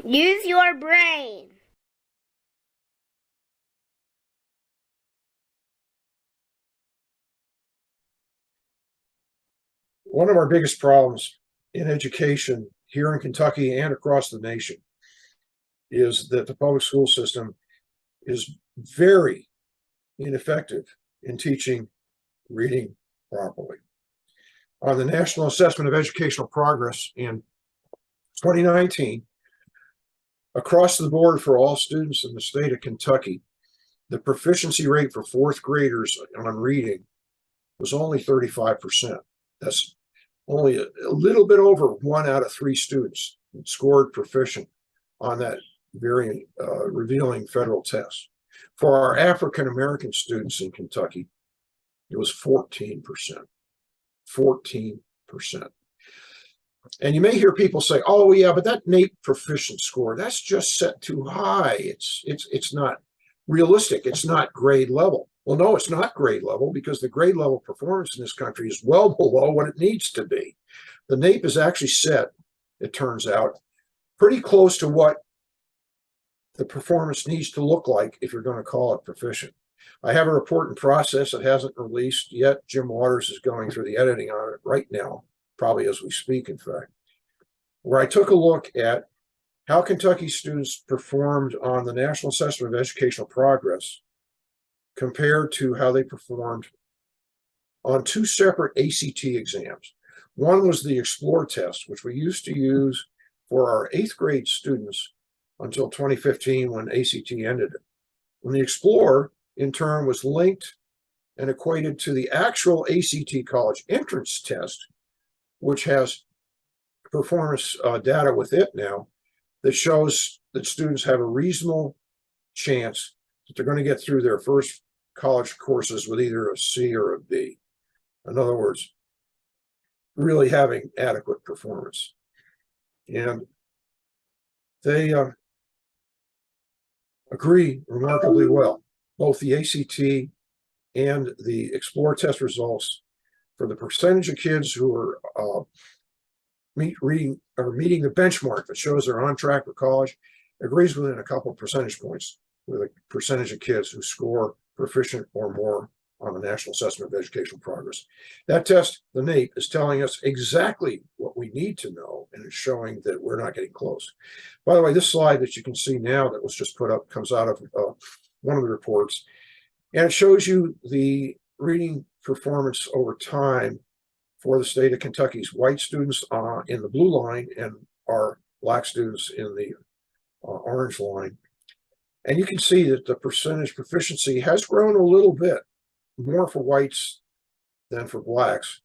Use your brain. One of our biggest problems in education here in Kentucky and across the nation is that the public school system is very ineffective in teaching reading properly. On the National Assessment of Educational Progress in 2019, across the board for all students in the state of Kentucky, the proficiency rate for fourth graders on reading was only 35%. That's only a little bit over 1 out of 3 students scored proficient on that very revealing federal test. For our African American students in Kentucky, it was 14%. 14%. And you may hear people say, "Oh, yeah, but that NAEP proficient score, that's just set too high. It's not realistic. It's not grade level." Well, no, it's not grade level, because the grade level performance in this country is well below what it needs to be. The NAEP is actually set, it turns out, pretty close to what the performance needs to look like if you're going to call it proficient. I have a report in process that hasn't released yet. Jim Waters is going through the editing on it right now, probably as we speak, in fact, where I took a look at how Kentucky students performed on the National Assessment of Educational Progress compared to how they performed on 2 separate ACT exams. One was the Explore test, which we used to use for our 8th grade students until 2015, when ACT ended it. And the Explore, in turn, was linked and equated to the actual ACT college entrance test, which has performance data with it now that shows that students have a reasonable chance that they're going to get through their first college courses with either a C or a B. In other words, really having adequate performance. And they agree remarkably well. Both the ACT and the Explore test results, for the percentage of kids who are meeting the benchmark that shows they're on track for college, agrees within a couple of percentage points with a percentage of kids who score proficient or more on the National Assessment of Educational Progress. That test, the NAEP, is telling us exactly what we need to know, and it's showing that we're not getting close. By the way, this slide that you can see now that was just put up comes out of one of the reports, and it shows you the reading performance over time for the state of Kentucky's white students in the blue line and our black students in the orange line. And you can see that the percentage proficiency has grown a little bit, more for whites than for blacks.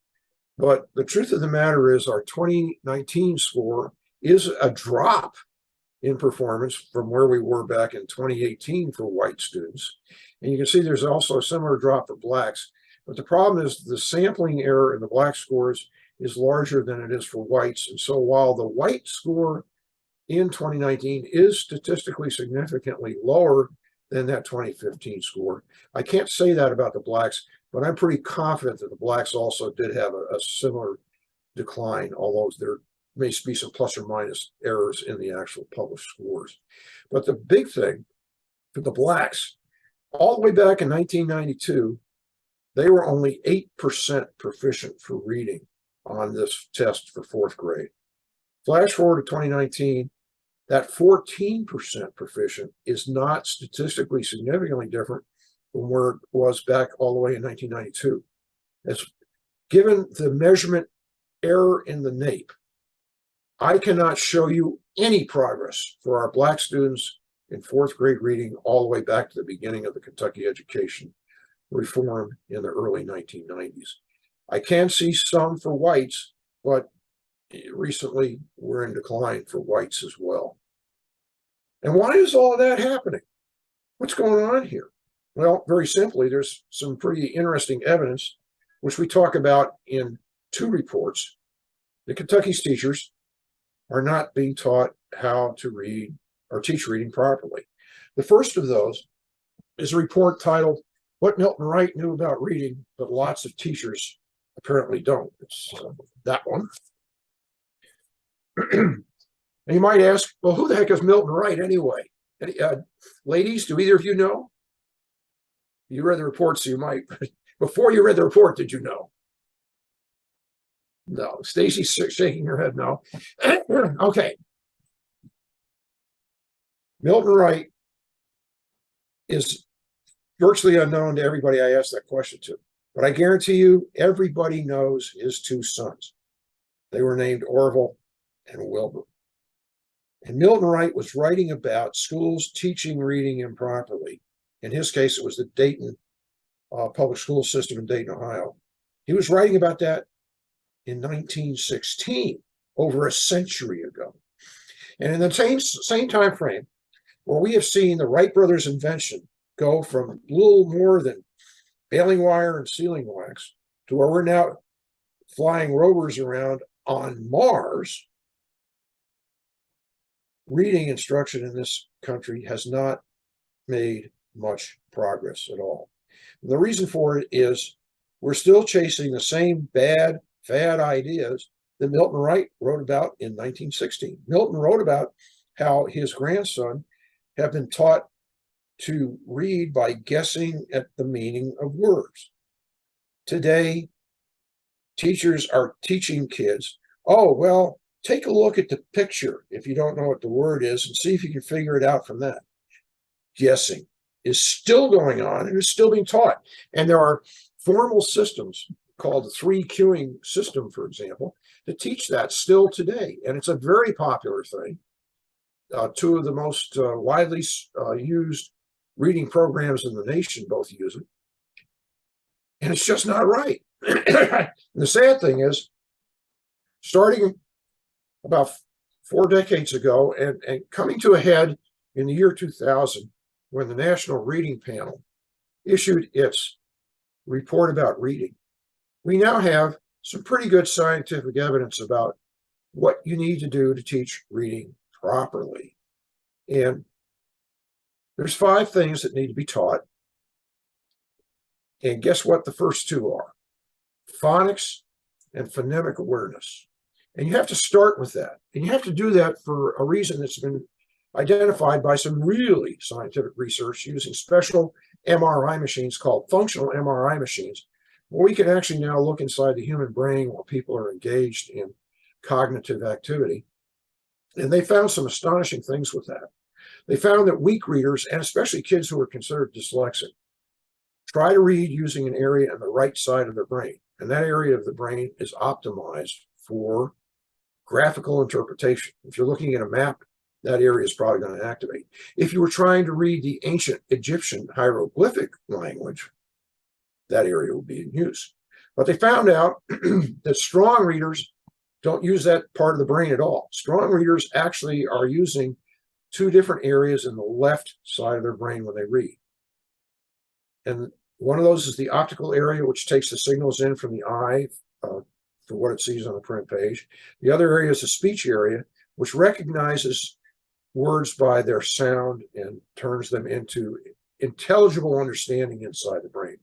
But the truth of the matter is our 2019 score is a drop in performance from where we were back in 2018 for white students. And you can see there's also a similar drop for blacks. But the problem is the sampling error in the black scores is larger than it is for whites. And so while the white score in 2019 is statistically significantly lower than that 2015 score, I can't say that about the blacks, but I'm pretty confident that the blacks also did have a similar decline, although there may be some plus or minus errors in the actual published scores. But the big thing for the blacks, all the way back in 1992, they were only 8% proficient for reading on this test for 4th grade. Flash forward to 2019, that 14% proficient is not statistically significantly different from where it was back all the way in 1992. As given the measurement error in the NAEP, I cannot show you any progress for our black students in 4th grade reading all the way back to the beginning of the Kentucky education reform in the early 1990s. I can see some for whites, but recently we're in decline for whites as well. And why is all of that happening? What's going on here? Well, very simply, there's some pretty interesting evidence, which we talk about in 2 reports. The Kentucky's teachers are not being taught how to read or teach reading properly. The first of those is a report titled, "What Milton Wright Knew About Reading, But Lots of Teachers Apparently Don't." It's that one. And you might ask, well, who the heck is Milton Wright anyway? Ladies, do either of you know? You read the report, so you might. Before you read the report, did you know? No. Stacy's shaking her head no. Okay. Milton Wright is virtually unknown to everybody I asked that question to. But I guarantee you, everybody knows his two sons. They were named Orville and Wilbur. And Milton Wright was writing about schools teaching reading improperly. In his case, it was the Dayton public school system in Dayton, Ohio. He was writing about that in 1916, over a century ago. And in the same time frame, where we have seen the Wright brothers' invention go from little more than baling wire and sealing wax to where we're now flying rovers around on Mars, reading instruction in this country has not made much progress at all. And the reason for it is we're still chasing the same bad, fad ideas that Milton Wright wrote about in 1916. Milton wrote about how his grandson had been taught to read by guessing at the meaning of words. Today, teachers are teaching kids, oh, well, take a look at the picture if you don't know what the word is and see if you can figure it out from that. Guessing is still going on and is still being taught. And there are formal systems called the 3 cueing system, for example, to teach that still today. And it's a very popular thing. 2 of the most widely used reading programs in the nation both use it. And it's just not right. And the sad thing is, starting about 4 decades ago and coming to a head in the year 2000, when the National Reading Panel issued its report about reading, we now have some pretty good scientific evidence about what you need to do to teach reading properly. And there's 5 things that need to be taught. And guess what the first 2 are? Phonics and phonemic awareness. And you have to start with that. And you have to do that for a reason that's been identified by some really scientific research using special MRI machines called functional MRI machines, where we can actually now look inside the human brain while people are engaged in cognitive activity. And they found some astonishing things with that. They found that weak readers, and especially kids who are considered dyslexic, try to read using an area on the right side of their brain. And that area of the brain is optimized for graphical interpretation. If you're looking at a map, that area is probably going to activate. If you were trying to read the ancient Egyptian hieroglyphic language, that area will be in use. But they found out that strong readers don't use that part of the brain at all. Strong readers actually are using 2 different areas in the left side of their brain when they read. And one of those is the optical area, which takes the signals in from the eye for what it sees on the print page. The other area is the speech area, which recognizes words by their sound and turns them into intelligible understanding inside the brain.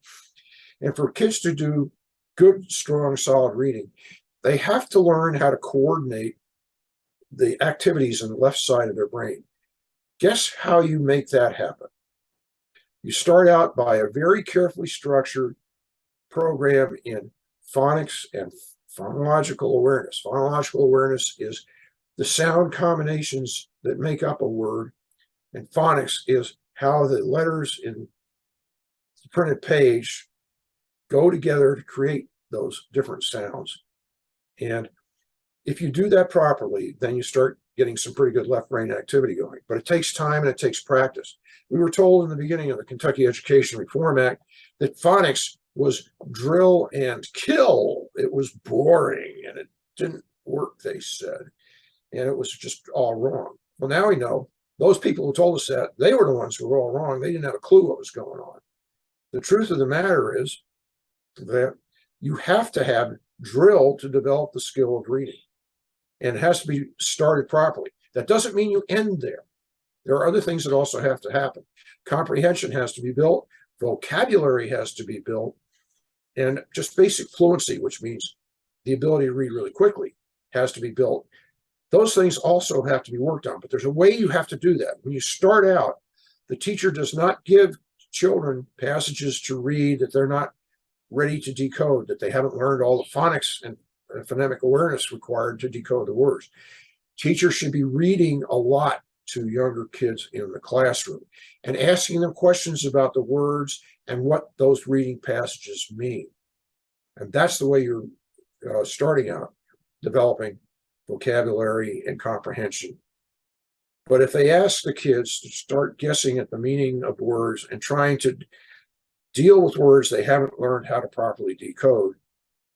And for kids to do good, strong, solid reading, they have to learn how to coordinate the activities on the left side of their brain. Guess how you make that happen? You start out by a very carefully structured program in phonics and phonological awareness. Phonological awareness is the sound combinations that make up a word, and phonics is how the letters in the printed page go together to create those different sounds. And if you do that properly, then you start getting some pretty good left brain activity going. But it takes time and it takes practice. We were told in the beginning of the Kentucky Education Reform Act that phonics was drill and kill. It was boring and it didn't work, they said. And it was just all wrong. Well, now we know those people who told us that, they were the ones who were all wrong. They didn't have a clue what was going on. The truth of the matter is that you have to have drill to develop the skill of reading. And it has to be started properly. That doesn't mean you end there. There are other things that also have to happen. Comprehension has to be built. Vocabulary has to be built. And just basic fluency, which means the ability to read really quickly, has to be built. Those things also have to be worked on, but there's a way you have to do that. When you start out, the teacher does not give children passages to read that they're not ready to decode, that they haven't learned all the phonics and phonemic awareness required to decode the words. Teachers should be reading a lot to younger kids in the classroom and asking them questions about the words and what those reading passages mean. And that's the way you're starting out, developing vocabulary and comprehension. But if they ask the kids to start guessing at the meaning of words and trying to deal with words they haven't learned how to properly decode,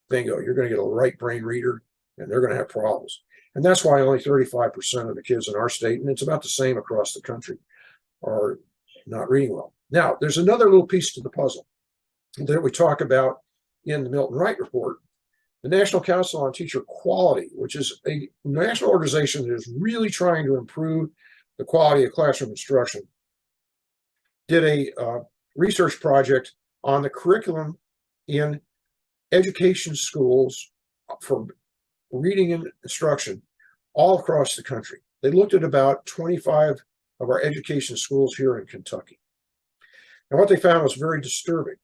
bingo, you're going to get a right brain reader and they're going to have problems. And that's why only 35% of the kids in our state, and it's about the same across the country, are not reading well. Now, there's another little piece to the puzzle that we talk about in the Milton Wright report. The National Council on Teacher Quality, which is a national organization that is really trying to improve the quality of classroom instruction, did a research project on the curriculum in education schools for reading and instruction all across the country. They looked at about 25 of our education schools here in Kentucky. And what they found was very disturbing.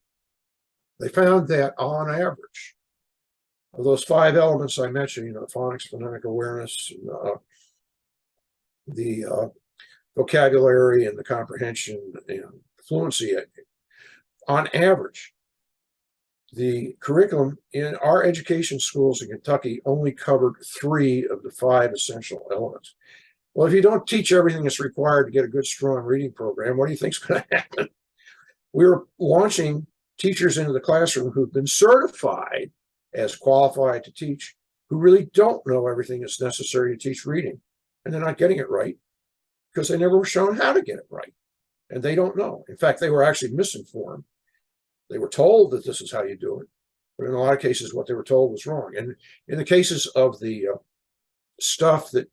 They found that on average, of those 5 elements I mentioned, phonics, phonemic awareness, the vocabulary and the comprehension and fluency, on average, the curriculum in our education schools in Kentucky only covered 3 of the 5 essential elements. Well, if you don't teach everything that's required to get a good, strong reading program, what do you think is going to happen? We're launching teachers into the classroom who've been certified as qualified to teach, who really don't know everything that's necessary to teach reading. And they're not getting it right because they never were shown how to get it right. And they don't know. In fact, they were actually misinformed. They were told that this is how you do it, but in a lot of cases, what they were told was wrong. And in the cases of the stuff that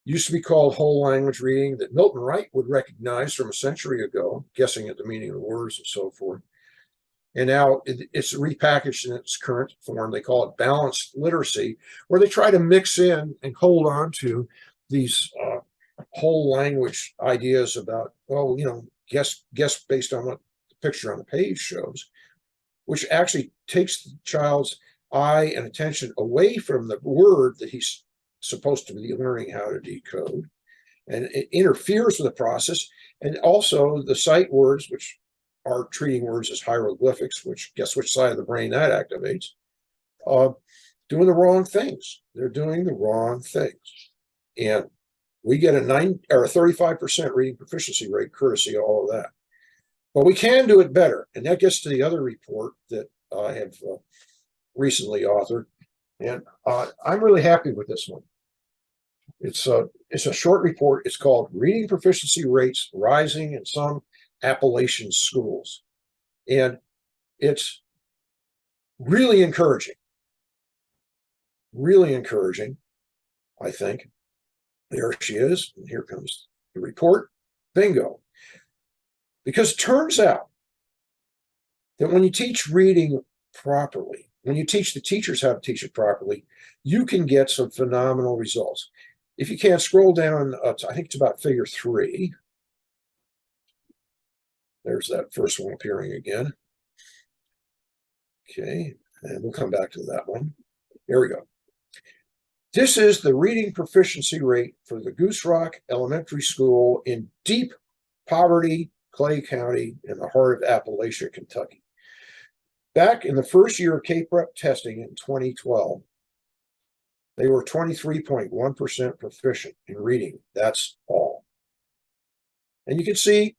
used to be called whole language reading that Milton Wright would recognize from a century ago, guessing at the meaning of the words and so forth, and now it's repackaged in its current form. They call it balanced literacy, where they try to mix in and hold on to these whole language ideas about, well, guess based on what picture on the page shows, which actually takes the child's eye and attention away from the word that he's supposed to be learning how to decode, and it interferes with the process. And also the sight words, which are treating words as hieroglyphics, which guess which side of the brain that activates, doing the wrong things. They're doing the wrong things. And we get a 35% reading proficiency rate courtesy of all of that. But we can do it better. And that gets to the other report that I have recently authored. And I'm really happy with this one. It's a short report. It's called Reading Proficiency Rates Rising in Some Appalachian Schools. And it's really encouraging. Really encouraging, I think. There she is. And here comes the report. Bingo. Because it turns out that when you teach reading properly, when you teach the teachers how to teach it properly, you can get some phenomenal results. If you can't scroll down, I think it's about figure 3. There's that first one appearing again. Okay, and we'll come back to that one. Here we go. This is the reading proficiency rate for the Goose Rock Elementary School in deep poverty, Clay County, in the heart of Appalachia, Kentucky. Back in the first year of K-Prep testing in 2012, they were 23.1% proficient in reading. That's all. And you can see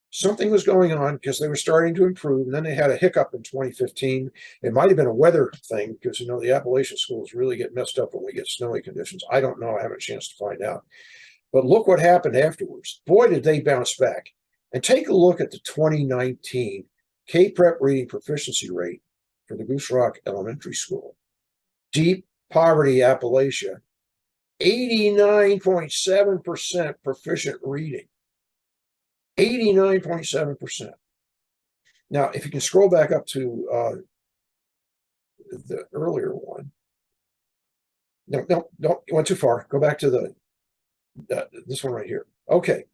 something was going on because they were starting to improve. And then they had a hiccup in 2015. It might have been a weather thing because, the Appalachian schools really get messed up when we get snowy conditions. I don't know. I haven't a chance to find out. But look what happened afterwards. Boy, did they bounce back. And take a look at the 2019 K-Prep reading proficiency rate for the Goose Rock Elementary School. Deep poverty Appalachia, 89.7% proficient reading. 89.7%. Now, if you can scroll back up to the earlier one, No, you went too far. Go back to this one right here. Okay.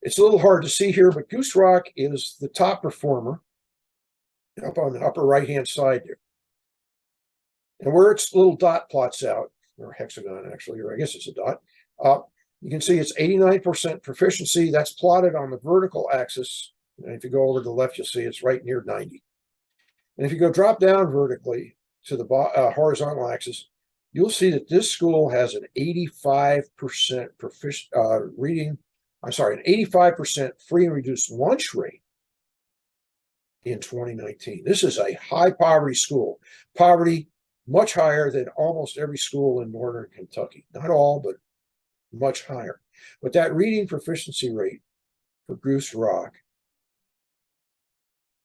It's a little hard to see here, but Goose Rock is the top performer up on the upper right-hand side there. And where its little dot plots out, or hexagon actually, or I guess it's a dot, you can see it's 89% proficiency. That's plotted on the vertical axis. And if you go over to the left, you'll see it's right near 90. And if you go drop down vertically to the horizontal axis, you'll see that this school has an 85% an 85% free and reduced lunch rate in 2019. This is a high poverty school. Poverty much higher than almost every school in northern Kentucky. Not all, but much higher. But that reading proficiency rate for Goose Rock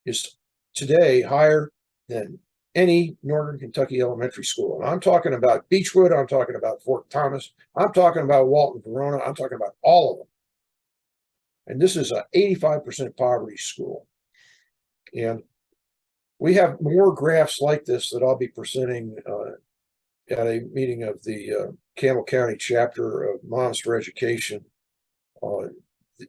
is today higher than any northern Kentucky elementary school. And I'm talking about Beechwood, I'm talking about Fort Thomas, I'm talking about Walton, Verona, I'm talking about all of them. And this is an 85% poverty school. And we have more graphs like this that I'll be presenting at a meeting of the Campbell County chapter of Moms for Education,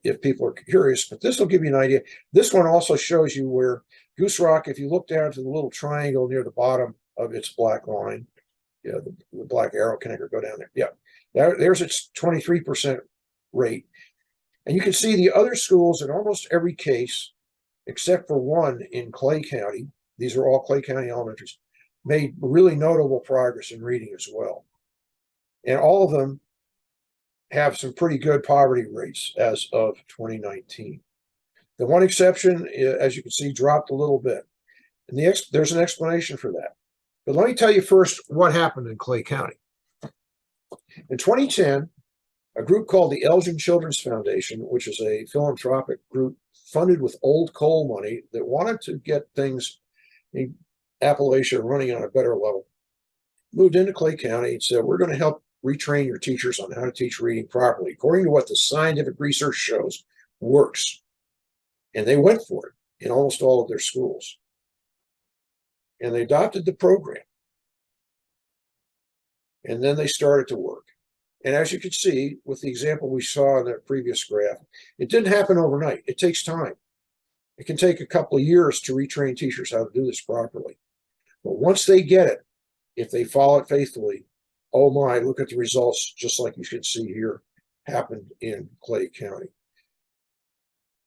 if people are curious, but this will give you an idea. This one also shows you where Goose Rock, if you look down to the little triangle near the bottom of its black line, the black arrow, can I go down there? Yeah, there's its 23% rate. And you can see the other schools in almost every case, except for one in Clay County, these are all Clay County elementaries, made really notable progress in reading as well. And all of them have some pretty good poverty rates as of 2019. The one exception, as you can see, dropped a little bit. And there's an explanation for that. But let me tell you first what happened in Clay County. In 2010, a group called the Elgin Children's Foundation, which is a philanthropic group funded with old coal money that wanted to get things in Appalachia running on a better level, moved into Clay County and said, we're going to help retrain your teachers on how to teach reading properly, according to what the scientific research shows works. And they went for it in almost all of their schools. And they adopted the program. And then they started to work. And as you can see, with the example we saw in that previous graph, it didn't happen overnight. It takes time. It can take a couple of years to retrain teachers how to do this properly. But once they get it, if they follow it faithfully, oh my, look at the results, just like you can see here, happened in Clay County.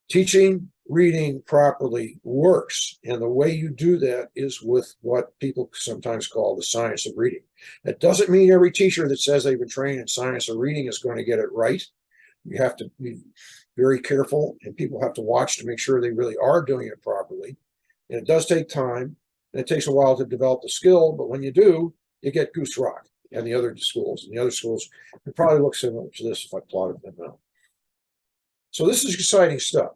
Teaching reading properly works, and the way you do that is with what people sometimes call the science of reading. That doesn't mean every teacher that says they've been trained in science of reading is going to get it right. You have to be very careful, and people have to watch to make sure they really are doing it properly. And it does take time, and it takes a while to develop the skill, but when you do, you get Goose Rock and the other schools. And the other schools, it probably looks similar to this if I plotted them out. So this is exciting stuff.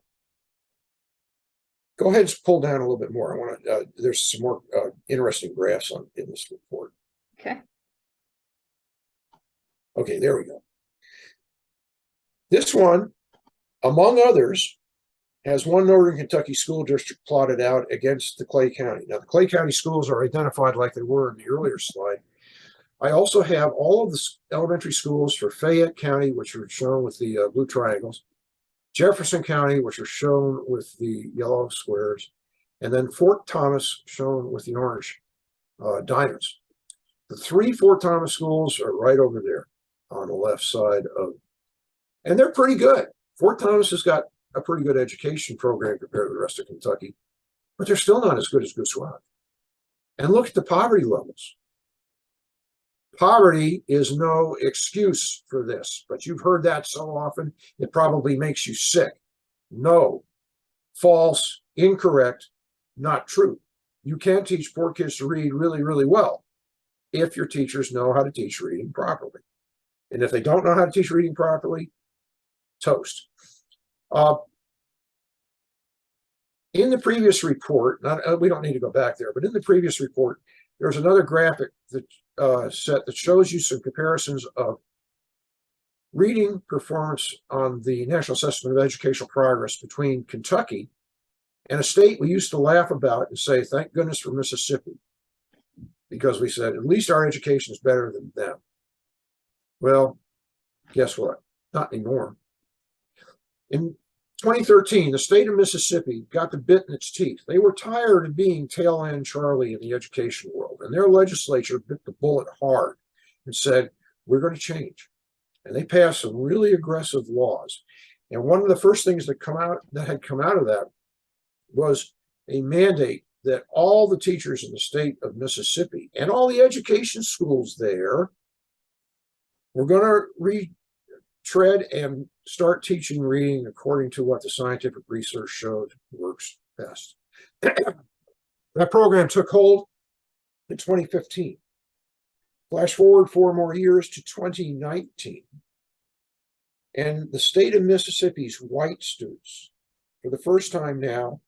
Go ahead and pull down a little bit more. I want to. There's some more interesting graphs in this report. Okay. Okay, there we go. This one, among others, has one Northern Kentucky school district plotted out against the Clay County. Now, the Clay County schools are identified like they were in the earlier slide. I also have all of the elementary schools for Fayette County, which are shown with the blue triangles, Jefferson County, which are shown with the yellow squares, and then Fort Thomas shown with the orange diamonds. The three Fort Thomas schools are right over there on the left side of, and they're pretty good. Fort Thomas has got a pretty good education program compared to the rest of Kentucky, but they're still not as good as Goose Rock. And look at the poverty levels. Poverty is no excuse for this, but you've heard that so often, it probably makes you sick. No, false, incorrect, not true. You can teach poor kids to read really, really well if your teachers know how to teach reading properly. And if they don't know how to teach reading properly, toast. In the previous report, we don't need to go back there, but in the previous report, there's another graphic that set that shows you some comparisons of reading performance on the National Assessment of Educational Progress between Kentucky and a state we used to laugh about and say, thank goodness for Mississippi. because we said, at least our education is better than them. Well, guess what? Not anymore. In 2013, the state of Mississippi got the bit in its teeth. They were tired of being tail end Charlie in the education world, and their legislature bit the bullet hard and said, we're going to change. And they passed some really aggressive laws. And one of the first things that had come out of that was a mandate that all the teachers in the state of Mississippi and all the education schools there were going to retread and start teaching reading according to what the scientific research showed works best. That program took hold in 2015. Flash forward 4 more years to 2019. And the state of Mississippi's white students, for the first time now,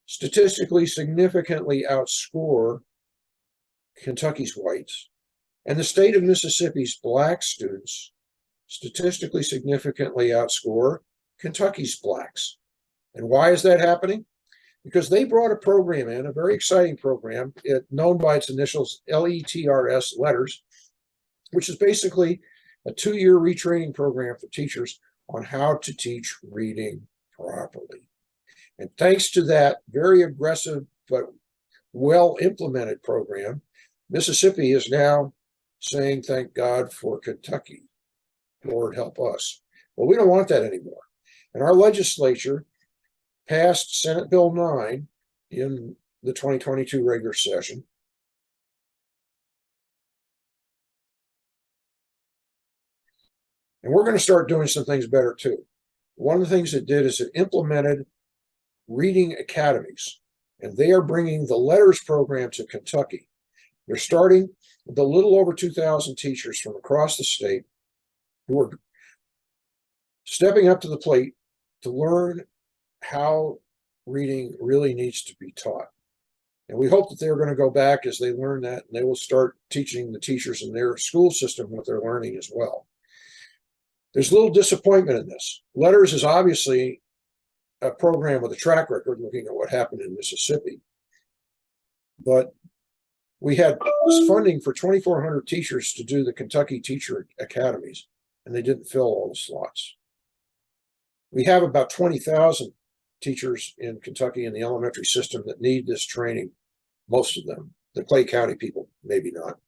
statistically significantly outscore Kentucky's whites. And the state of Mississippi's black students statistically significantly outscore Kentucky's blacks. And why is that happening? Because they brought a program in, a very exciting program, known by its initials LETRS, LETRS, which is basically a 2-year retraining program for teachers on how to teach reading properly. And thanks to that very aggressive but well-implemented program, Mississippi is now saying, thank God for Kentucky. Lord help us. Well, we don't want that anymore. And our legislature passed Senate Bill 9 in the 2022 regular session. And we're going to start doing some things better too. One of the things it did is it implemented reading academies, and they are bringing the LETRS program to Kentucky. They're starting with a little over 2,000 teachers from across the state who are stepping up to the plate to learn how reading really needs to be taught. And we hope that they're going to go back as they learn that, and they will start teaching the teachers in their school system what they're learning as well. There's a little disappointment in this. LETRS is obviously a program with a track record looking at what happened in Mississippi. But we had funding for 2,400 teachers to do the Kentucky Teacher Academies, and they didn't fill all the slots. We have about 20,000 teachers in Kentucky in the elementary system that need this training, most of them. The Clay County people, maybe not.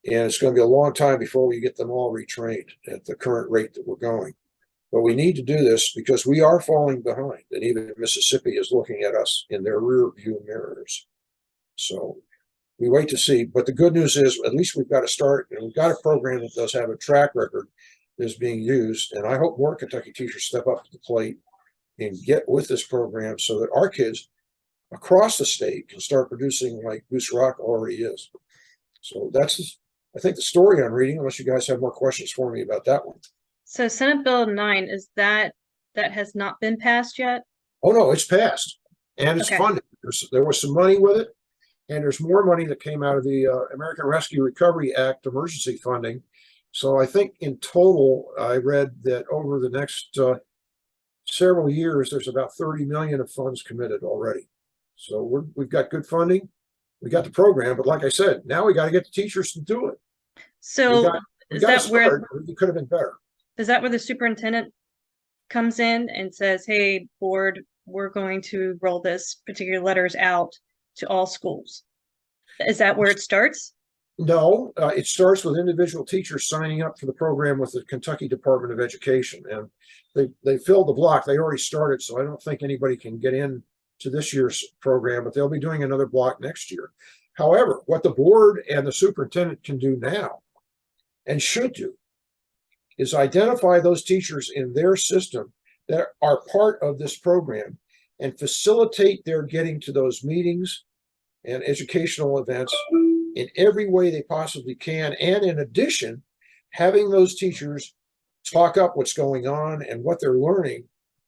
And it's going to be a long time before we get them all retrained at the current rate that we're going. But we need to do this because we are falling behind, and even Mississippi is looking at us in their rear view mirrors. So we wait to see. But the good news is at least we've got to start, and we've got a program that does have a track record that is being used. And I hope more Kentucky teachers step up to the plate and get with this program so that our kids across the state can start producing like Goose Rock already is. So that's, I think, the story on reading, unless you guys have more questions for me about that one. So Senate Bill 9, is that has not been passed yet? Oh, no, it's passed. And it's Okay. funded. There was some money with it. And there's more money that came out of the American Rescue Recovery Act emergency funding. So I think in total, I read that over the next several years, there's about 30 million of funds committed already. So we've got good funding. We got the program, but like I said, now we got to get the teachers to do it. So we got to start. It could have been better. Is that where the superintendent comes in and says, hey, board, we're going to roll this particular LETRS out to all schools? Is that where it starts? No, it starts with individual teachers signing up for the program with the Kentucky Department of Education. And they filled the block. They already started, so I don't think anybody can get in to this year's program, but they'll be doing another block next year. However, what the board and the superintendent can do now and should do is identify those teachers in their system that are part of this program and facilitate their getting to those meetings and educational events in every way they possibly can. And in addition, having those teachers talk up what's going on and what they're learning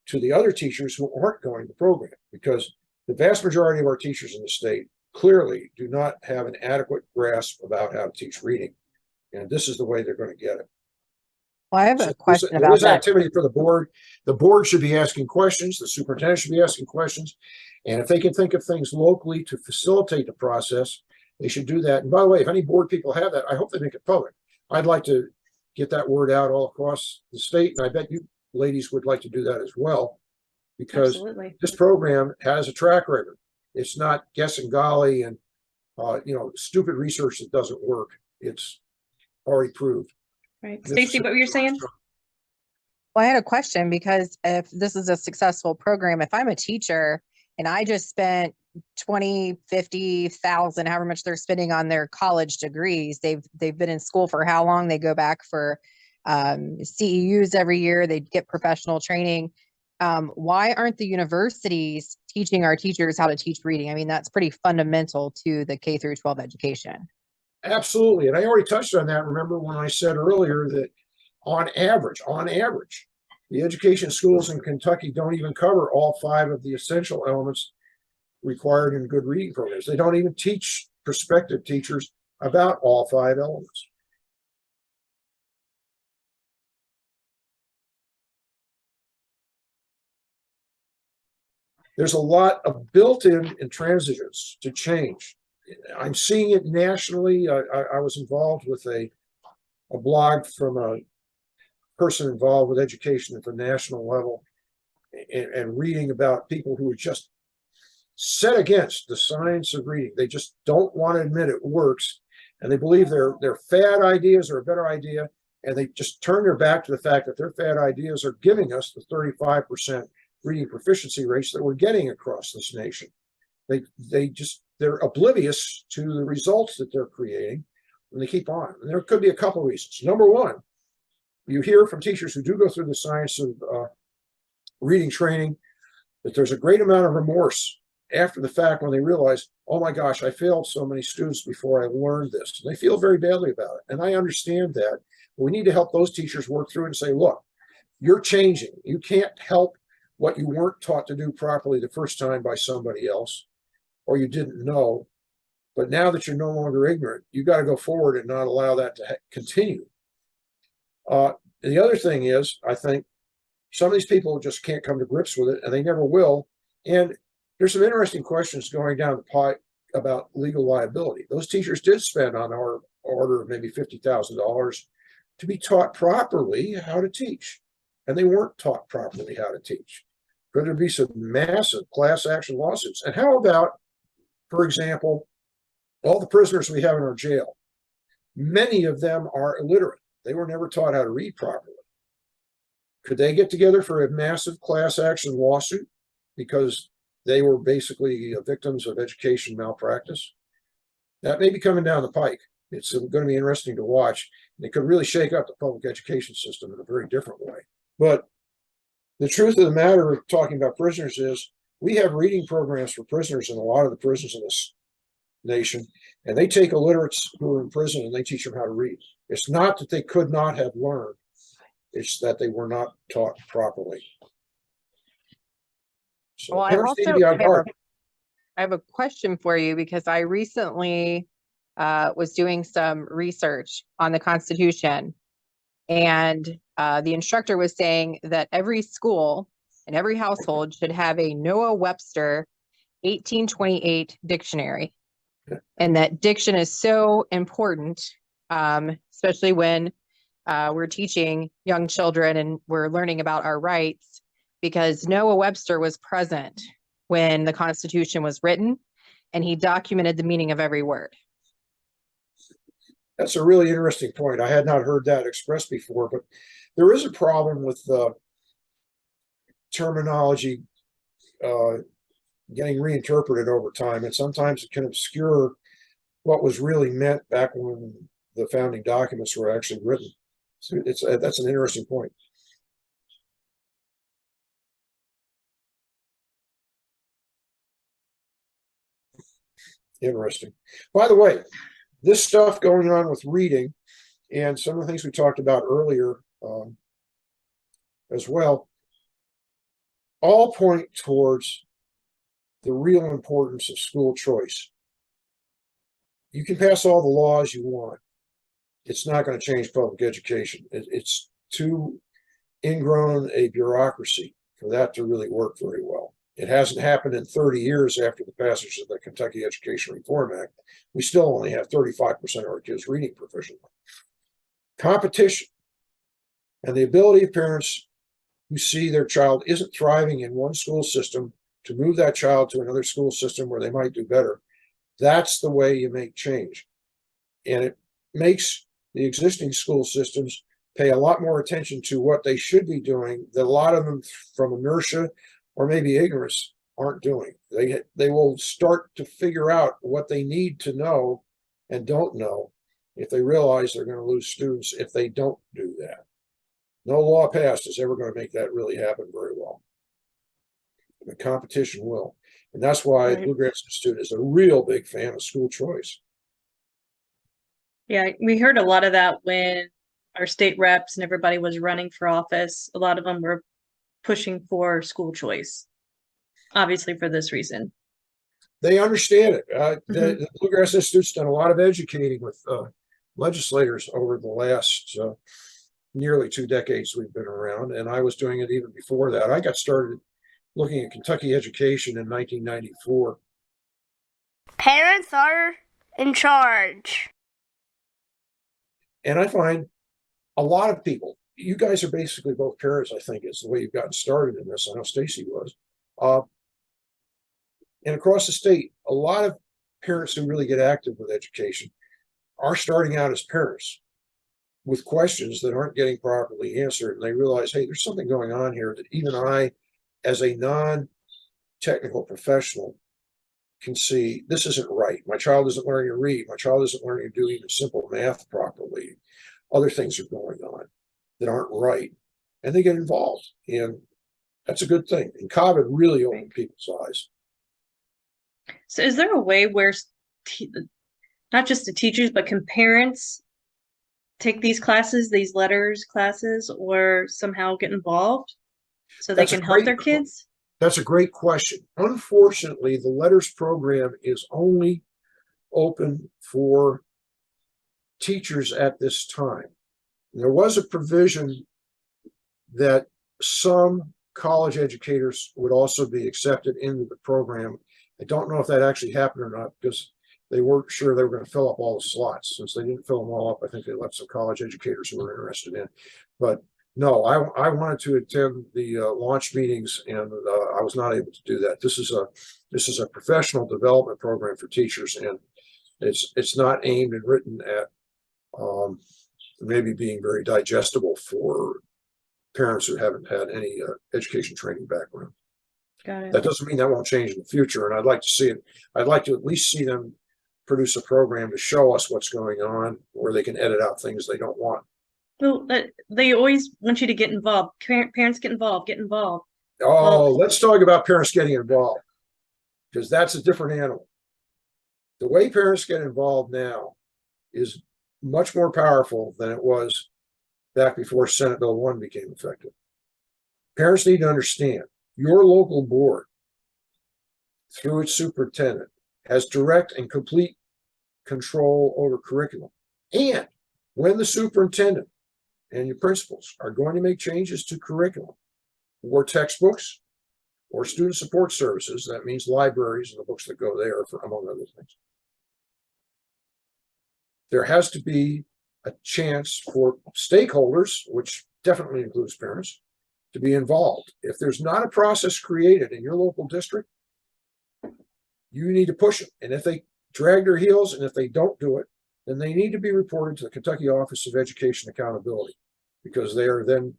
to the other teachers who aren't going to the program, because the vast majority of our teachers in the state clearly do not have an adequate grasp about how to teach reading. And this is the way they're going to get it. Well, I have a question there about is that. activity for the board. The board should be asking questions. The superintendent should be asking questions. And if they can think of things locally to facilitate the process, they should do that. And by the way, if any board people have that, I hope they make it public. I'd like to get that word out all across the state, and I bet you ladies would like to do that as well, because Absolutely. this program has a track record. It's not guessing golly and stupid research that doesn't work. It's already proved. Right. Stacy, what were you saying? Well, I had a question, because if this is a successful program, if I'm a teacher and I just spent 20, 50,000, however much they're spending on their college degrees, they've been in school for how long? They go back for CEUs every year, they get professional training. Why aren't the universities teaching our teachers how to teach reading? I mean, that's pretty fundamental to the K through 12 education. Absolutely. And I already touched on that. Remember when I said earlier that on average, the education schools in Kentucky don't even cover all 5 of the essential elements required in good reading programs. They don't even teach prospective teachers about all 5 elements. There's a lot of built-in intransigence to change. I'm seeing it nationally. I was involved with a blog from a person involved with education at the national level, and reading about people who are just set against the science of reading. They just don't want to admit it works, and they believe their fad ideas are a better idea, and they just turn their back to the fact that their fad ideas are giving us the 35% reading proficiency rates that we're getting across this nation. They're oblivious to the results that they're creating, and they keep on. And there could be a couple of reasons. Number one, you hear from teachers who do go through the science of reading training that there's a great amount of remorse after the fact when they realize, oh my gosh, I failed so many students before I learned this. And they feel very badly about it. And I understand that. But we need to help those teachers work through it and say, look, you're changing. You can't help what you weren't taught to do properly the first time by somebody else, or you didn't know. But now that you're no longer ignorant, you got to go forward and not allow that to continue. The other thing is, I think some of these people just can't come to grips with it, and they never will. And there's some interesting questions going down the pipe about legal liability. Those teachers did spend on our order of maybe $50,000 to be taught properly how to teach, and they weren't taught properly how to teach. Could there be some massive class action lawsuits? And how about, for example, all the prisoners we have in our jail? Many of them are illiterate. They were never taught how to read properly. Could they get together for a massive class action lawsuit because they were basically victims of education malpractice? That may be coming down the pike. It's going to be interesting to watch. And it could really shake up the public education system in a very different way. But the truth of the matter of talking about prisoners is we have reading programs for prisoners in a lot of the prisons in this nation, and they take illiterates who are in prison and they teach them how to read. It's not that they could not have learned, it's that they were not taught properly. So Well, parents need to be on guard. I have a question for you, because I recently was doing some research on the Constitution, and the instructor was saying that every school and every household should have a Noah Webster 1828 dictionary, and that diction is so important, especially when we're teaching young children and we're learning about our rights, because Noah Webster was present when the Constitution was written, and he documented the meaning of every word. That's a really interesting point. I had not heard that expressed before, but there is a problem with terminology getting reinterpreted over time, and sometimes it can obscure what was really meant back when the founding documents were actually written. So that's an interesting point. Interesting. By the way, this stuff going on with reading and some of the things we talked about earlier as well, all point towards the real importance of school choice. You can pass all the laws you want. It's not going to change public education. It's too ingrown a bureaucracy for that to really work very well. It hasn't happened in 30 years after the passage of the Kentucky Education Reform Act. We still only have 35% of our kids reading proficiently. Competition and the ability of parents who see their child isn't thriving in one school system to move that child to another school system where they might do better. That's the way you make change. And it makes the existing school systems pay a lot more attention to what they should be doing that a lot of them from inertia or maybe ignorance aren't doing. They will start to figure out what they need to know and don't know if they realize they're going to lose students if they don't do that. No law passed is ever going to make that really happen very well. The competition will. And that's why Bluegrass Institute is a real big fan of school choice. Yeah, we heard a lot of that when our state reps and everybody was running for office. A lot of them were pushing for school choice, obviously for this reason. They understand it. The Bluegrass Institute's done a lot of educating with legislators over the last nearly 2 decades we've been around, and I was doing it even before that. I got started looking at Kentucky education in 1994. Parents are in charge. And I find a lot of people, you guys are basically both parents, I think, is the way you've gotten started in this. I know Stacy was. And across the state, a lot of parents who really get active with education are starting out as parents with questions that aren't getting properly answered. And they realize, hey, there's something going on here that even I, as a non-technical professional, can see this isn't right. My child isn't learning to read. My child isn't learning to do even simple math properly. Other things are going on that aren't right. And they get involved. And that's a good thing. And COVID really opened people's eyes. So is there a way where not just the teachers, but can parents take these classes, these LETRS classes, or somehow get involved so they can help their kids? That's a great question. Unfortunately, the LETRS program is only open for teachers at this time. There was a provision that some college educators would also be accepted into the program. I don't know if that actually happened or not because they weren't sure they were going to fill up all the slots. Since they didn't fill them all up, I think they left some college educators who were interested in. But no, I wanted to attend the launch meetings, and I was not able to do that. This is a professional development program for teachers, and it's not aimed and written at maybe being very digestible for parents who haven't had any education training background. Got it. That doesn't mean that won't change in the future, and I'd like to see it. I'd like to at least see them produce a program to show us what's going on, where they can edit out things they don't want. Well, they always want you to get involved. Parents get involved, get involved. Oh, let's talk about parents getting involved, because that's a different animal. The way parents get involved now is much more powerful than it was back before Senate Bill 1 became effective. Parents need to understand your local board, through its superintendent, has direct and complete control over curriculum. And when the superintendent and your principals are going to make changes to curriculum or textbooks or student support services, that means libraries and the books that go there, among other things, there has to be a chance for stakeholders, which definitely includes parents, to be involved. If there's not a process created in your local district, you need to push them. And if they drag their heels and if they don't do it, then they need to be reported to the Kentucky Office of Education Accountability, because they are then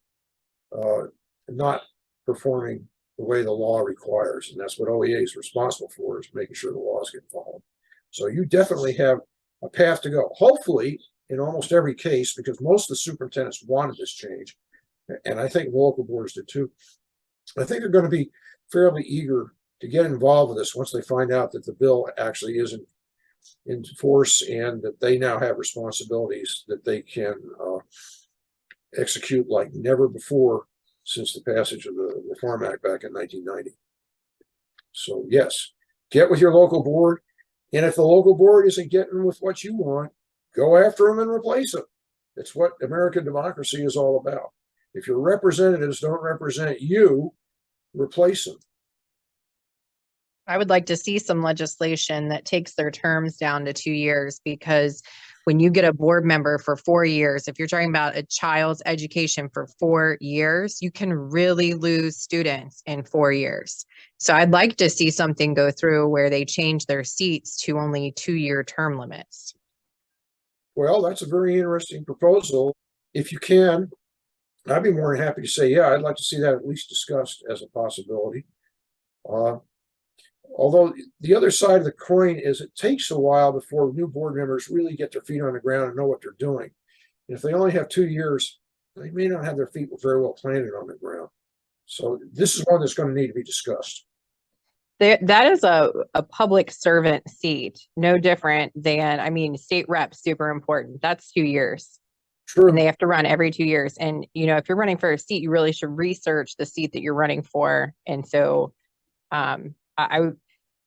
not performing the way the law requires. And that's what OEA is responsible for, is making sure the laws get followed. So you definitely have a path to go. Hopefully, in almost every case, because most of the superintendents wanted this change, and I think the local boards did too, I think they're going to be fairly eager to get involved with this once they find out that the bill actually isn't in force and that they now have responsibilities that they can execute like never before since the passage of the Reform Act back in 1990. So yes, get with your local board. And if the local board isn't getting with what you want, go after them and replace them. It's what American democracy is all about. If your representatives don't represent you, replace them. I would like to see some legislation that takes their terms down to 2 years, because when you get a board member for 4 years, if you're talking about a child's education for 4 years, you can really lose students in 4 years. So I'd like to see something go through where they change their seats to only 2-year term limits. Well, that's a very interesting proposal. If you can, I'd be more than happy to say, yeah, I'd like to see that at least discussed as a possibility. Although the other side of the coin is it takes a while before new board members really get their feet on the ground and know what they're doing. And if they only have 2 years, they may not have their feet very well planted on the ground. So this is one that's going to need to be discussed. That is a public servant seat, no different than, I mean, state rep, super important. That's 2 years. True. And they have to run every 2 years. And, you know, if you're running for a seat, you really should research the seat that you're running for. And so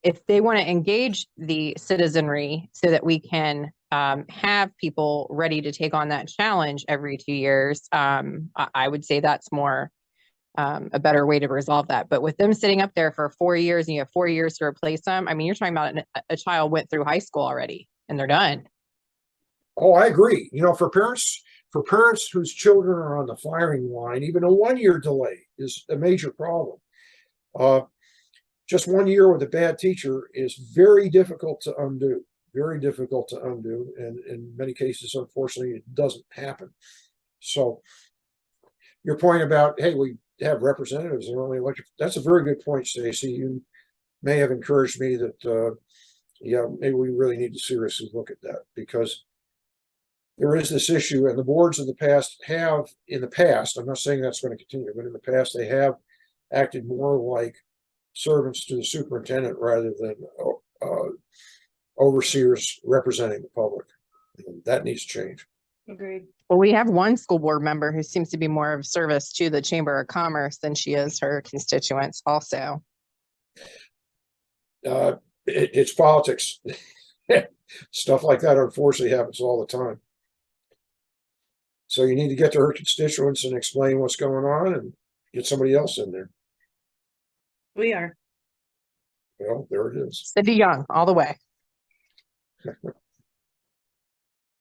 if they want to engage the citizenry so that we can have people ready to take on that challenge every 2 years, I would say that's more a better way to resolve that. But with them sitting up there for 4 years and you have 4 years to replace them, I mean, you're talking about a child went through high school already and they're done. Oh, I agree. You know, for parents whose children are on the firing line, even a 1-year delay is a major problem. Just 1 year with a bad teacher is very difficult to undo, very difficult to undo. And in many cases, unfortunately, it doesn't happen. So your point about, hey, we have representatives that are only elected, that's a very good point, Stacy. You may have encouraged me that, yeah, maybe we really need to seriously look at that, because there is this issue, and the boards in the past have, I'm not saying that's going to continue, but in the past, they have acted more like servants to the superintendent rather than overseers representing the public. And that needs to change. Agreed. Well, we have one school board member who seems to be more of service to the Chamber of Commerce than she is her constituents also. It's politics. Stuff like that unfortunately happens all the time. So you need to get to her constituents and explain what's going on and get somebody else in there. We are. Well, there it is. Cindy Young, all the way.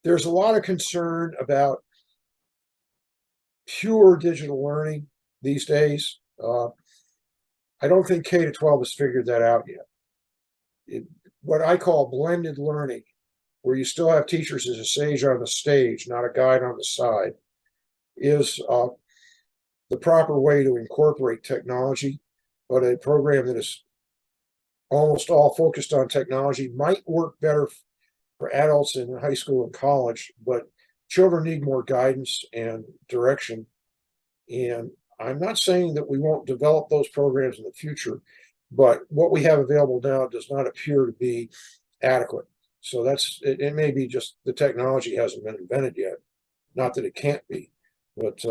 There's a lot of concern about pure digital learning these days. I don't think K-12 has figured that out yet. What I call blended learning, where you still have teachers as a sage on the stage, not a guide on the side, is the proper way to incorporate technology. But a program that is almost all focused on technology might work better for adults in high school and college, but children need more guidance and direction. And I'm not saying that we won't develop those programs in the future, but what we have available now does not appear to be adequate. So it may be just the technology hasn't been invented yet. Not that it can't be, but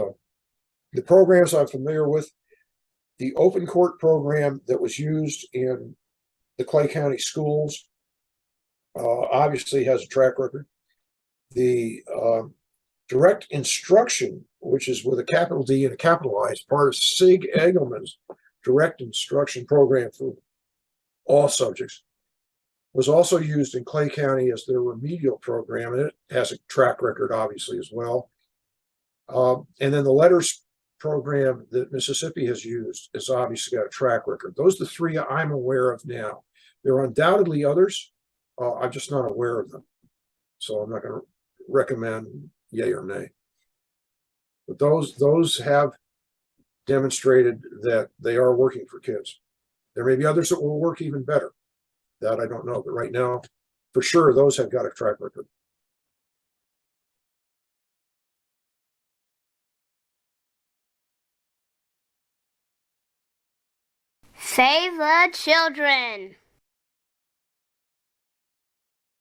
the programs I'm familiar with, the open court program that was used in the Clay County schools obviously has a track record. The direct instruction, which is with a capital D and a capital I, is part of Sig Egelman's direct instruction program for all subjects, was also used in Clay County as their remedial program, and it has a track record, obviously, as well. And then the LETRS program that Mississippi has used has obviously got a track record. Those are the three I'm aware of now. There are undoubtedly others. I'm just not aware of them. So I'm not going to recommend yay or nay. But those have demonstrated that they are working for kids. There may be others that will work even better. That I don't know. But right now, for sure, those have got a track record. Save the children.